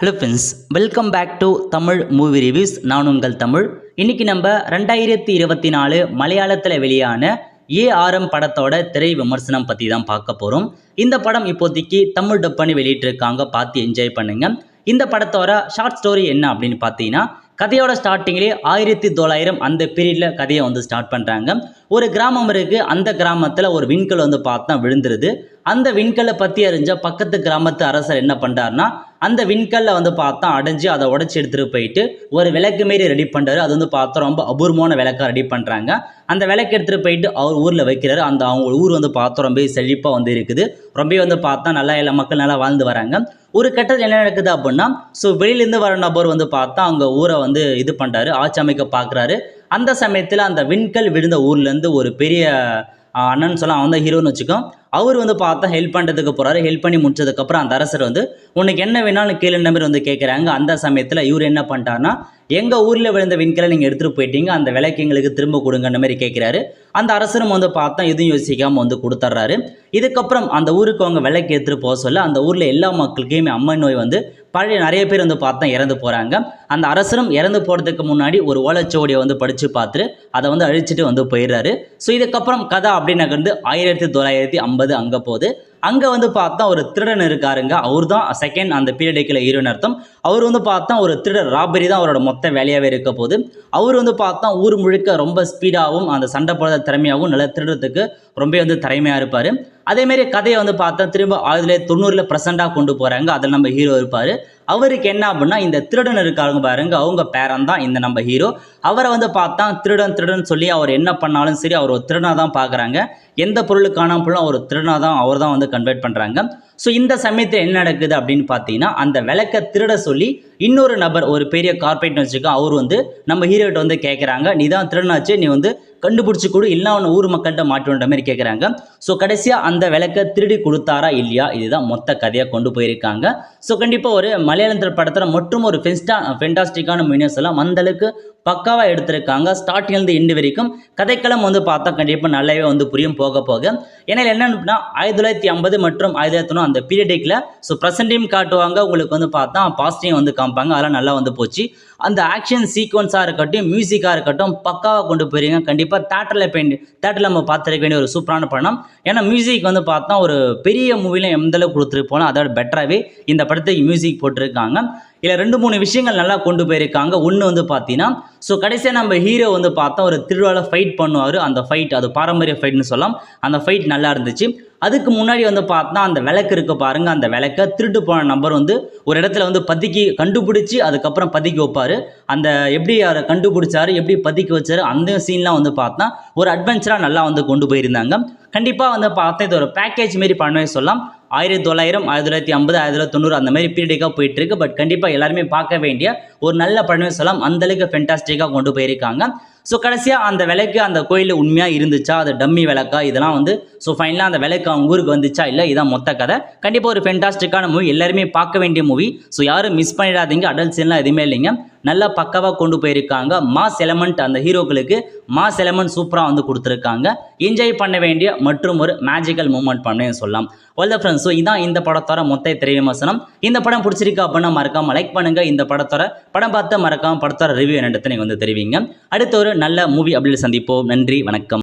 Hello friends, welcome back to Tamil movie reviews. நான் உங்கள் தமிழ். இன்னைக்கு நம்ம 2024 மலையாளத்தில் வெளியான ஏஆர்எம் படத்தோட திரை விமர்சனம் பற்றி தான் பார்க்க போகிறோம். இந்த படம் இப்போதைக்கு தமிழ் டப் பண்ணி வெளியிட்டிருக்காங்க, பார்த்து என்ஜாய் பண்ணுங்க. இந்த படத்தோட ஷார்ட் ஸ்டோரி என்ன அப்படின்னு பார்த்தீங்கன்னா, கதையோட ஸ்டார்டிங்லேயே 1900 அந்த பீரியடில் கதையை ஸ்டார்ட் பண்ணுறாங்க. ஒரு கிராமம் இருக்குது. அந்த கிராமத்தில் ஒரு விண்கல் பார்த்தா விழுந்துருது. அந்த விண்கல்லை பற்றி அறிஞ்ச பக்கத்து கிராமத்து அரசர் என்ன பண்ணுறாருனா, அந்த விண்கல்லை பார்த்தா அடைஞ்சு அதை உடச்சி எடுத்துகிட்டு போயிட்டு ஒரு விளக்கு மாரி ரெடி பண்ணுறாரு. அது பார்த்தா ரொம்ப அபூர்வமான விளக்காக ரெடி பண்ணுறாங்க. அந்த விளக்கு எடுத்துகிட்டு போயிட்டு அவர் ஊரில் வைக்கிறாரு. அவங்க ஊர் பார்த்தா ரொம்ப செழிப்பாக இருக்குது. ரொம்ப பார்த்தா நல்லா எல்லா மக்கள் நல்லா வாழ்ந்து வராங்க. ஒரு கட்டத்தில் என்ன நடக்குது அப்படின்னா, ஸோ வெளியிலேருந்து வர நபர் பார்த்தா அவங்க ஊரை இது பண்ணுறாரு, ஆட்சி அமைக்க பார்க்குறாரு. அந்த சமயத்தில் அந்த விண்கல் விழுந்த ஊர்லேருந்து ஒரு பெரிய அண்ணன் சொல்ல, அவன் தான் ஹீரோன்னு வச்சுக்கோ. அவர் பார்த்தா ஹெல்ப் பண்ணுறதுக்கு போகிறாரு. ஹெல்ப் பண்ணி முடிச்சதுக்கப்புறம் அந்த அரசர் உனக்கு என்ன வேணாலும் கேளுன்ற மாதிரி கேட்குறாங்க. அந்த சமயத்தில் இவர் என்ன பண்ணிட்டாருன்னா, எங்கள் ஊரில் விழுந்த விண்கலை நீங்கள் எடுத்துகிட்டு போயிட்டீங்க, அந்த விலைக்கு எங்களுக்கு திரும்ப கொடுங்கன்ற மாதிரி கேட்குறாரு. அந்த அரசரும் பார்த்தா எதுவும் யோசிக்காமல் கொடுத்துட்றாரு. இதுக்கப்புறம் அந்த ஊருக்கு அவங்க விலைக்கு எடுத்துகிட்டு போக சொல்ல, அந்த ஊரில் எல்லா மக்களுக்குமே அம்மை நோய் பழைய நிறைய பேர் பார்த்தா இறந்து போகிறாங்க. அந்த அரசரும் இறந்து போகிறதுக்கு முன்னாடி ஒரு ஓலைச்சுவடியை படித்து பார்த்துட்டு அதை அழிச்சிட்டு போயிடுறாரு. ஸோ இதுக்கப்புறம் கதை அப்படி நகர்ந்து 1950 அங்கே போகுது. அங்கே பார்த்தா ஒரு திருடன் இருக்காருங்க. அவர் தான் செகண்ட் அந்த பீரியடுக்குள்ள ஹீரோன்னு அர்த்தம். அவர் பார்த்தா ஒரு திருடன், ராபரி தான் அவரோட மொத்த வேலையாகவே இருக்க போகுது. அவர் பார்த்தா ஊர் முழுக்க ரொம்ப ஸ்பீடாகவும் அந்த சண்டை போடுற திறமையாகவும் நல்ல திருடத்துக்கு ரொம்ப திறமையாக இருப்பார். அதேமாரி கதையை பார்த்தா திரும்ப 1990 ப்ரெசண்டாக கொண்டு போகிறாங்க. அதில் நம்ம ஹீரோ இருப்பார். அவருக்கு என்ன அப்படின்னா, இந்த திருடன் இருக்காருங்க பாருங்க, அவங்க பேரன் தான் இந்த நம்ம ஹீரோ. அவரை பார்த்தா திருடன் சொல்லி அவர் என்ன பண்ணாலும் சரி அவர் ஒரு திருடனாக தான் பார்க்குறாங்க. எந்த பொருளுக்கு காணாமலும் அவர் திருடனாக தான் அவர் தான் கன்வெர்ட் பண்ணுறாங்க. ஸோ இந்த சமயத்தில் என்ன நடக்குது அப்படின்னு பார்த்தீங்கன்னா, அந்த விளக்கை திருட சொல்லி இன்னொரு நபர் ஒரு பெரிய கார்பரேட்னு வச்சுக்கோ, அவர் நம்ம ஹீரோட்ட கேட்குறாங்க, நீ தான் திருடனாச்சு, நீ கண்டுபிடிச்சி கொடு, இல்லை அவனை ஊர் மக்கள்கிட்ட மாட்டுன்ற மாதிரி கேட்குறாங்க. ஸோ கடைசியாக அந்த விளக்கை திருடி கொடுத்தாரா இல்லையா, இதுதான் மொத்த கதையாக கொண்டு போயிருக்காங்க. ஸோ கண்டிப்பாக ஒரு மலையாளத்தில் படத்தில் மற்றும் ஒரு ஃபென்டாஸ்டிக்கான மினியர்ஸ் எல்லாம் அந்தளவுக்கு பக்காவாக எடுத்திருக்காங்க. ஸ்டார்டிங்லேருந்து எண்டு வரைக்கும் கதைக்களம் பார்த்தா கண்டிப்பாக நல்லாவே புரியும் போக போக. ஏன்னா என்னன்னா 1950 மற்றும் 1990 அந்த பீரியடில் ஸோ ப்ரெசன்டையும் காட்டுவாங்க, உங்களுக்கு பார்த்தா பாசிட்டிவ் காமிப்பாங்க. அதெல்லாம் நல்லா போச்சு. அந்த ஆக்ஷன் சீக்வன்ஸாக இருக்கட்டும், மியூசிக்காக இருக்கட்டும் பக்காவாக கொண்டு போயிருங்க. கண்டிப்பாக தேட்டரில் நம்ம பார்த்துருக்க வேண்டிய ஒரு சூப்பரான படம். ஏன்னா மியூசிக் பார்த்தா ஒரு பெரிய மூவியில் எந்தளவுக்கு கொடுத்துருப்போம் அதோட பெட்டராகவே இந்த படத்துக்கு மியூசிக் போட்டிருக்காங்க. இல்லை 2-3 விஷயங்கள் நல்லா கொண்டு போயிருக்காங்க. ஒன்று பார்த்தீங்கன்னா, ஸோ கடைசியாக நம்ம ஹீரோ பார்த்தா ஒரு திருவிழாவில் ஃபைட் பண்ணுவார். அந்த ஃபைட் அது பாரம்பரிய ஃபைட்னு சொல்லலாம். அந்த ஃபைட் நல்லா இருந்துச்சு. அதுக்கு முன்னாடி பார்த்தா அந்த விளக்கு இருக்குது பாருங்கள், அந்த விளக்கை திருட்டு போன நபர் ஒரு இடத்துல பதுக்கி கண்டுபிடிச்சி அதுக்கப்புறம் பதுக்கி வைப்பார். அந்த எப்படி அதை கண்டுபிடிச்சாரு, எப்படி பதுக்கி வச்சாரு, அந்த சீன்லாம் பார்த்தா ஒரு அட்வென்ச்சராக நல்லா கொண்டு போயிருந்தாங்க. கண்டிப்பாக பார்த்தா இது ஒரு பேக்கேஜ் மாரி பண்ணவே சொல்லலாம். 1900, 1950, 1990 அந்த மாதிரி பீரியடிக்காக போயிட்டுருக்கு. பட் கண்டிப்பாக எல்லாருமே பார்க்க வேண்டிய ஒரு நல்ல படமே சொல்லலாம். அந்தளவுக்கு ஃபென்டாஸ்டிக்காக கொண்டு போயிருக்காங்க. ஸோ கடைசியாக அந்த விளக்கு அந்த கோயிலில் உண்மையாக இருந்துச்சா, அது டம்மி விளக்கா, இதெல்லாம் ஸோ ஃபைனலாக அந்த விளக்கு அவங்க ஊருக்கு வந்துச்சா இல்லை, இதான் மொத்த கதை. கண்டிப்பாக ஒரு ஃபென்டாஸ்டிக்கான மூவி, எல்லாருமே பார்க்க வேண்டிய மூவி. ஸோ யாரும் மிஸ் பண்ணிடாதீங்க. அடல்ட் சீன்லாம் எதுவுமே இல்லைங்க, நல்லா பக்காவாக கொண்டு போயிருக்காங்க. மாஸ் எலமெண்ட் அந்த ஹீரோக்களுக்கு மாஸ் எலமெண்ட் சூப்பராக கொடுத்துருக்காங்க. என்ஜாய் பண்ண வேண்டிய மற்றும் ஒரு மேஜிக்கல் மூமெண்ட் பண்ணே சொல்லலாம். வெல் ஃப்ரெண்ட்ஸ், ஸோ இதான் இந்த படத்தோட மொத்த திரை விமர்சனம். இந்த படம் பிடிச்சிருக்கா அப்படின்னா மறக்காமல் லைக் பண்ணுங்கள். இந்த படத்தோட படம் பார்த்து மறக்காமல் படத்தோட ரிவ்யூ என்னென்னு நீங்கள் தெரிவிங்க. அடுத்த ஒரு நல்ல மூவி அப்படி சந்திப்போம். நன்றி, வணக்கம்.